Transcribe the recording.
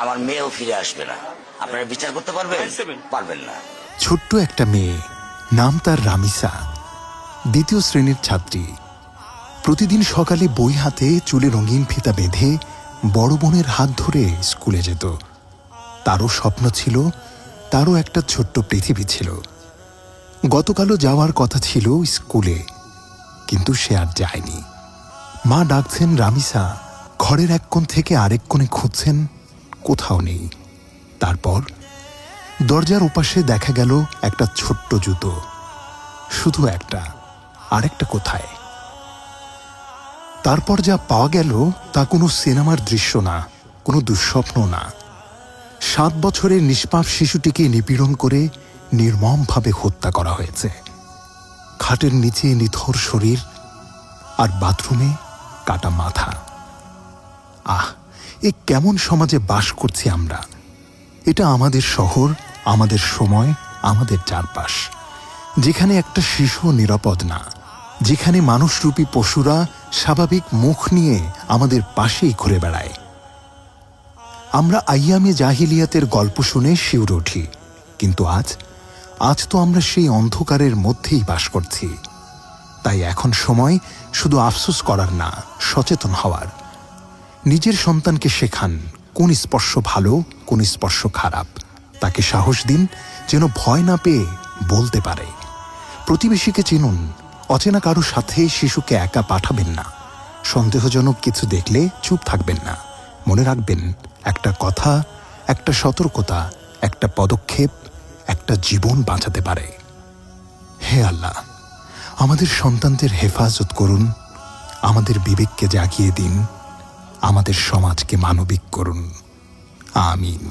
আমার মেয়েও ফিরে আসবে না। আপনারা বিচার করতে পারবেন? পারবেন না। ছোট্ট একটা মেয়ে, নাম তার রামিসা, 2য় শ্রেণীর ছাত্রী। প্রতিদিন সকালে বই হাতে চুলে রঙিন ফিতা বেঁধে বড় বোনের হাত ধরে স্কুলে যেত। তারও স্বপ্ন ছিল, তারও একটা ছোট্ট পৃথিবী ছিল। গতকালও যাওয়ার কথা ছিল স্কুলে, কিন্তু সে আর যায়নি। মা ডাকছেন, রামিসা। ঘরের এক কোণ থেকে আরেক কোণে খুঁজছেন, কোথাও নেই। তারপর দরজার ওপাশে দেখা গেল একটা ছোট্ট জুতো, শুধু একটা। আরেকটা কোথায়? তারপর যা পাওয়া গেল তা কোনো সিনেমার দৃশ্য না, কোনো দুঃস্বপ্ন না। 7 বছরের নিষ্পাপ শিশুটিকে নিপীড়ন করে নির্মমভাবে হত্যা করা হয়েছে। খাটের নিচে নিথর শরীর, আর বাথরুমে কাটা মাথা। আহ, এ কেমন সমাজে বাস করছি আমরা! এটা আমাদের শহর, আমাদের সময়, আমাদের চারপাশ, যেখানে একটা শিশু নিরাপদ না, যেখানে মানুষরূপী পশুরা স্বাভাবিক মুখ নিয়ে আমাদের পাশেই ঘুরে বেড়ায়। আমরা আইয়ামে জাহিলিয়াতের গল্প শুনে শিউরে উঠি, কিন্তু আজ তো আমরা সেই অন্ধকারের মধ্যেই বাস করছি। তাই এখন সময় শুধু আফসোস করার না, সচেতন হওয়ার। নিজের সন্তানকে শেখান কোন স্পর্শ ভালো, কোন স্পর্শ খারাপ। তাকে সাহস দিন যেন ভয় না পেয়ে বলতে পারে। প্রতিবেশীকে চিনুন, অচেনা কারো সাথে শিশুকে একা পাঠাবেন না। সন্দেহজনক কিছু দেখলে চুপ থাকবেন না। মনে রাখবেন, একটা কথা, একটা সতর্কতা, একটা পদক্ষেপ একটা জীবন বাঁচাতে পারে। হে আল্লাহ, আমাদের সন্তানদের হেফাজত করুন, আমাদের বিবেককে জাগিয়ে দিন, আমাদের সমাজকে মানবিক করুন। আমিন।